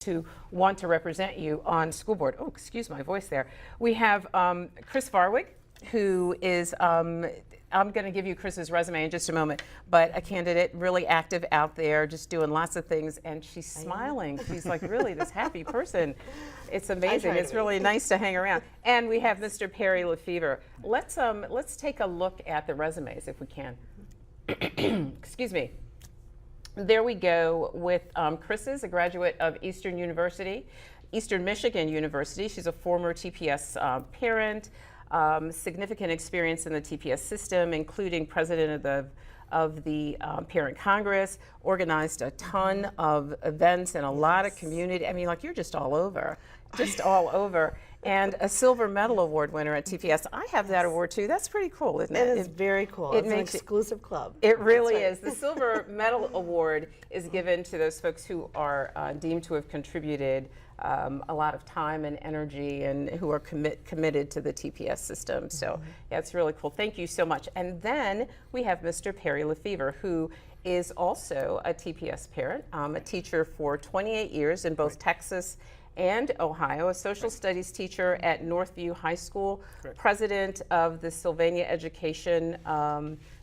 who want to represent you on school board. Oh, excuse my voice there. We have Chris Varwig, who is, I'm going to give you Chris's resume in just a moment, but a candidate, really active out there, just doing lots of things, and she's smiling. She's like really this happy person. It's amazing. It's really nice to hang around. And we have Mr. Perry Lefevre. Let's take a look at the resumes if we can. Excuse me. There we go with Chris is a graduate of Eastern Michigan University. She's a former TPS parent, significant experience in the TPS system, including president of the Parent Congress, organized a ton of events and a lot of community. I mean, like you're just all over, and a silver medal award winner at TPS. I have that award too. That's pretty cool, isn't it? It is very cool. It's an exclusive club. It really is. The silver medal award is given to those folks who are deemed to have contributed a lot of time and energy and who are committed to the TPS system. So yeah, it's really cool. Thank you so much. And then we have Mr. Perry Lefevre, who is also a TPS parent, a teacher for 28 years in both Texas and Ohio, a social studies teacher at Northview High School, president of the Sylvania Education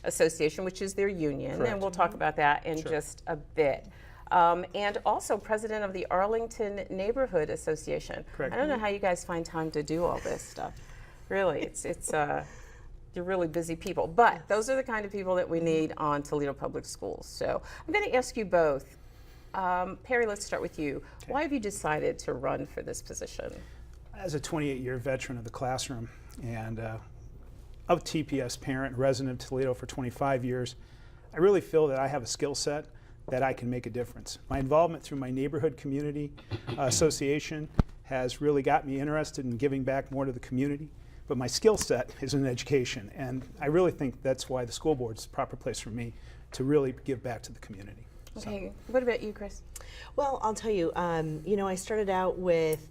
Association, which is their union, and we'll talk about that in just a bit. And also president of the Arlington Neighborhood Association. I don't know how you guys find time to do all this stuff. Really, it's you're really busy people, but those are the kind of people that we need on Toledo Public Schools. So I'm going to ask you both. Perry, let's start with you. Why have you decided to run for this position? As a 28-year veteran of the classroom and of TPS parent, resident of Toledo for 25 years, I really feel that I have a skill set that I can make a difference. My involvement through my neighborhood community association has really got me interested in giving back more to the community, but my skill set is in education, and I really think that's why the school board is the proper place for me to really give back to the community. Okay, what about you, Chris? Well, I'll tell you, you know, I started out with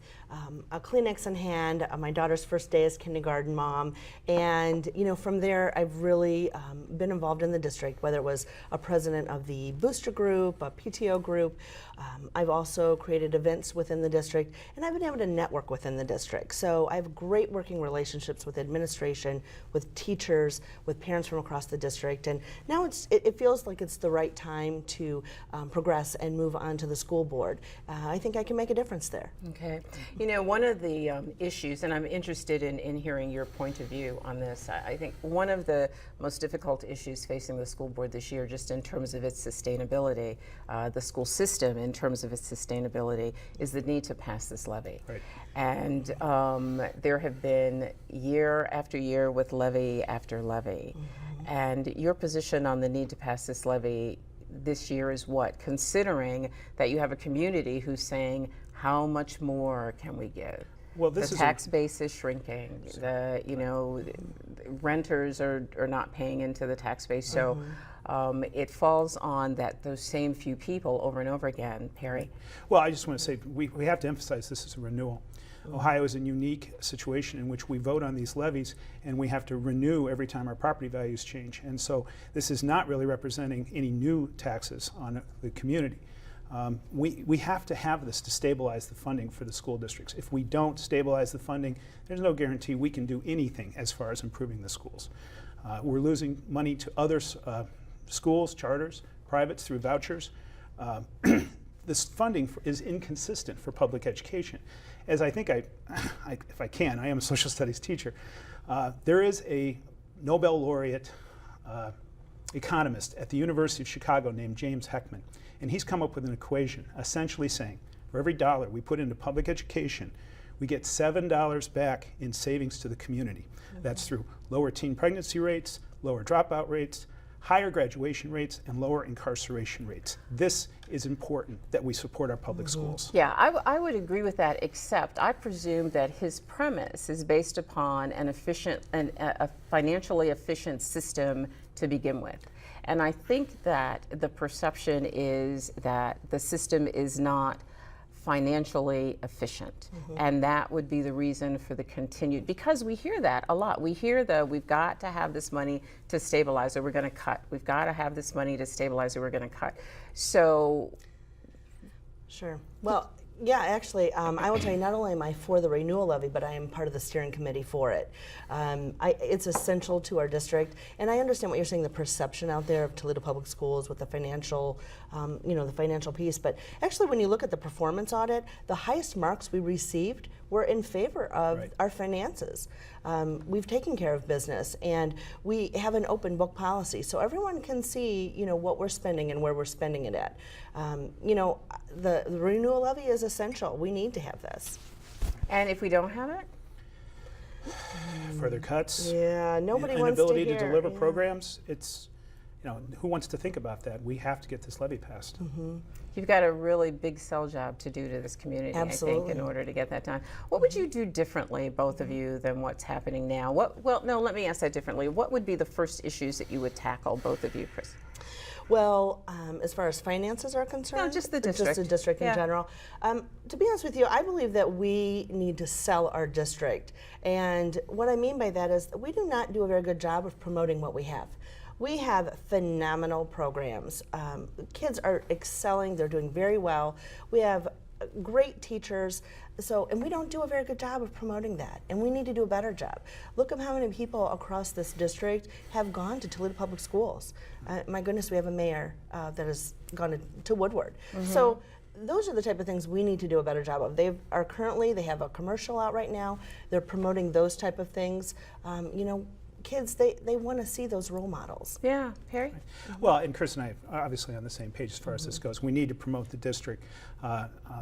a Kleenex in hand, my daughter's first day as kindergarten mom, and you know, from there I've really been involved in the district, whether it was a president of the booster group, a PTO group. I've also created events within the district, and I've been able to network within the district. So I have great working relationships with administration, with teachers, with parents from across the district, and now it feels like it's the right time to progress and move on to the school board. I think I can make a difference there. Okay. You know, one of the issues, and I'm interested in hearing your point of view on this, I think one of the most difficult issues facing the school board this year, just in terms of its sustainability, the school system in terms of its sustainability, is the need to pass this levy. Right. And there have been year after year with levy after levy. And your position on the need to pass this levy this year is what? Considering that you have a community who's saying, how much more can we give? Well, this the tax base is shrinking. The renters are not paying into the tax base. So it falls on those same few people over and over again. Perry? Well, I just want to say we have to emphasize this is a renewal. Ohio is a unique situation in which we vote on these levies and we have to renew every time our property values change. And so this is not really representing any new taxes on the community. We have to have this to stabilize the funding for the school districts. If we don't stabilize the funding, there's no guarantee we can do anything as far as improving the schools. We're losing money to other schools, charters, privates through vouchers. This funding is inconsistent for public education. As I think if I can, I am a social studies teacher. There is a Nobel laureate economist at the University of Chicago named James Heckman, and he's come up with an equation essentially saying for every dollar we put into public education, we get $7 back in savings to the community. That's through lower teen pregnancy rates, lower dropout rates, higher graduation rates, and lower incarceration rates. This is important that we support our public schools. Yeah, I would agree with that, except I presume that his premise is based upon a financially efficient system to begin with. And I think that the perception is that the system is not financially efficient. And that would be the reason for the continued, because we hear that a lot. We hear we've got to have this money to stabilize or we're going to cut. We've got to have this money to stabilize or we're going to cut. So. Sure. Well, Yeah, actually, I will tell you, not only am I for the renewal levy, but I am part of the steering committee for it. It's essential to our district, and I understand what you're saying, the perception out there of Toledo Public Schools with the financial, the financial piece, but actually when you look at the performance audit, the highest marks we received were in favor of Right. our finances. We've taken care of business, and we have an open book policy, so everyone can see, what we're spending and where we're spending it at. The renewal levy is essential. We need to have this. And if we don't have it? Further cuts. Yeah, nobody wants to Inability hear. to deliver Yeah. programs. It's, who wants to think about that? We have to get this levy passed. You've got a really big sell job to do to this community, I think, Absolutely. in order to get that done. What would you do differently, both of you, than what's happening now? No, let me ask that differently. What would be the first issues that you would tackle, both of you, Chris? Well, as far as finances are concerned, No, just the or just district. the district Yeah. in general. To be honest with you, I believe that we need to sell our district, and what I mean by that is that we do not do a very good job of promoting what we have. We have phenomenal programs. Kids are excelling; they're doing very well. We have great teachers. And we don't do a very good job of promoting that, and we need to do a better job. Look at how many people across this district have gone to Toledo Public Schools. My goodness, we have a mayor that has gone to Woodward. So those are the type of things we need to do a better job of. They have a commercial out right now. They're promoting those type of things. Kids, they want to see those role models. Yeah, Perry? Well, and Chris and I are obviously on the same page as far as this goes. We need to promote the district.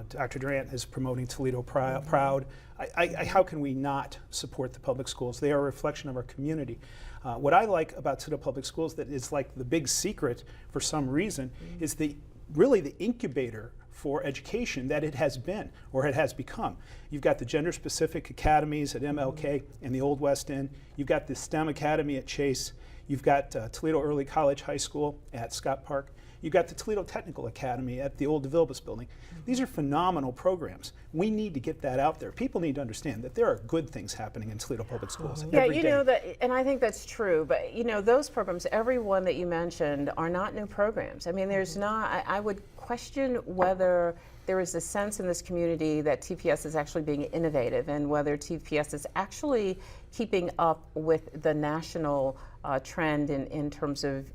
Dr. Durant is promoting Toledo Proud. How can we not support the public schools? They are a reflection of our community. What I like about Toledo Public Schools that is like the big secret for some reason is really the incubator for education that it has been or it has become. You've got the gender-specific academies at MLK and the Old West End. You've got the STEM Academy at Chase. You've got Toledo Early College High School at Scott Park. You've got the Toledo Technical Academy at the old DeVilbiss building. These are phenomenal programs. We need to get that out there. People need to understand that there are good things happening in Toledo Public Schools every day. That, and I think that's true. But those programs, every one that you mentioned, are not new programs. I mean, there's not. I would question whether there is a sense in this community that TPS is actually being innovative, and whether TPS is actually keeping up with the national trend in terms of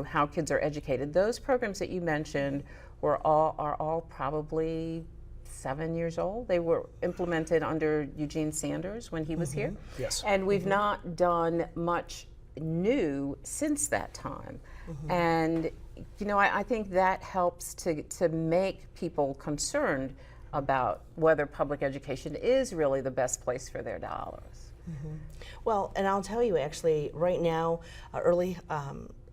how kids are educated. Those programs that you mentioned are all probably 7 years old. They were implemented under Eugene Sanders when he was here. Yes. And we've not done much new since that time. And I think that helps to make people concerned about whether public education is really the best place for their dollars. Well, and I'll tell you actually, right now, early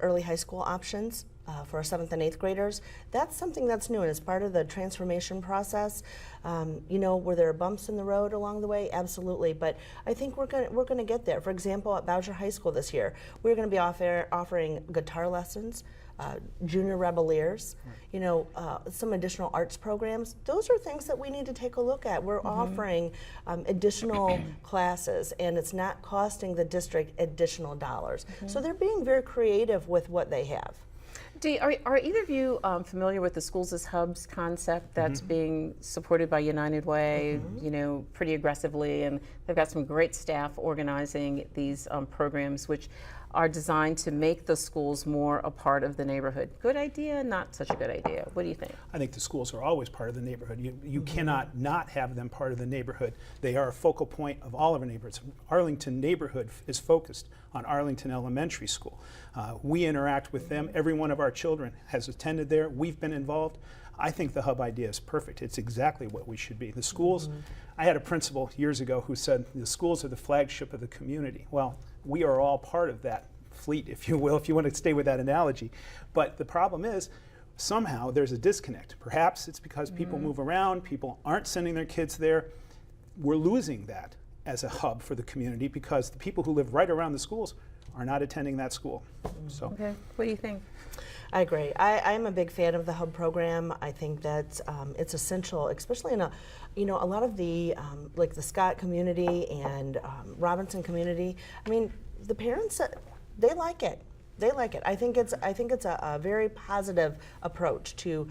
high school options for our 7th and 8th graders, that's something that's new, and it's part of the transformation process. Were there bumps in the road along the way? Absolutely, but I think we're going to get there. For example, at Bowser High School this year, we're going to be offering guitar lessons, junior rebeliers, some additional arts programs. Those are things that we need to take a look at. We're offering additional classes, and it's not costing the district additional dollars. So they're being very creative with what they have. Are either of you familiar with the Schools as Hubs concept that's being supported by United Way, pretty aggressively, and they've got some great staff organizing these programs, which are designed to make the schools more a part of the neighborhood. Good idea, not such a good idea. What do you think? I think the schools are always part of the neighborhood. You cannot not have them part of the neighborhood. They are a focal point of all of our neighborhoods. Arlington neighborhood is focused on Arlington Elementary School. We interact with them. Every one of our children has attended there. We've been involved. I think the hub idea is perfect. It's exactly what we should be. The schools, I had a principal years ago who said the schools are the flagship of the community. Well, we are all part of that fleet, if you will, if you want to stay with that analogy. But the problem is, somehow there's a disconnect. Perhaps it's because people move around, people aren't sending their kids there. We're losing that as a hub for the community because the people who live right around the schools are not attending that school. So. Okay, what do you think? I agree. I'm a big fan of the hub program. I think that it's essential, especially in a lot of the like the Scott community and Robinson community. I mean, the parents, they like it. They like it. I think it's a very positive approach to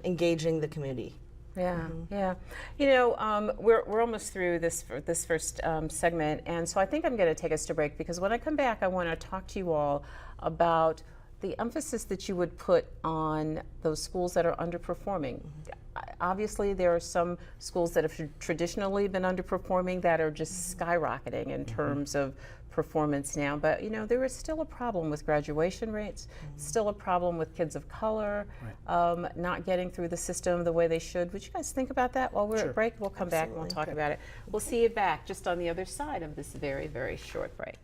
engaging the community. Yeah, yeah. You know, we're almost through this first segment, and so I think I'm going to take us to break, because when I come back, I want to talk to you all about the emphasis that you would put on those schools that are underperforming. Obviously, there are some schools that have traditionally been underperforming that are just skyrocketing in terms of performance now, but you know, there is still a problem with graduation rates, still a problem with kids of color not getting through the system the way they should. Would you guys think about that while we're Sure. at break? We'll come back and we'll talk about it. We'll see you back just on the other side of this very, very short break.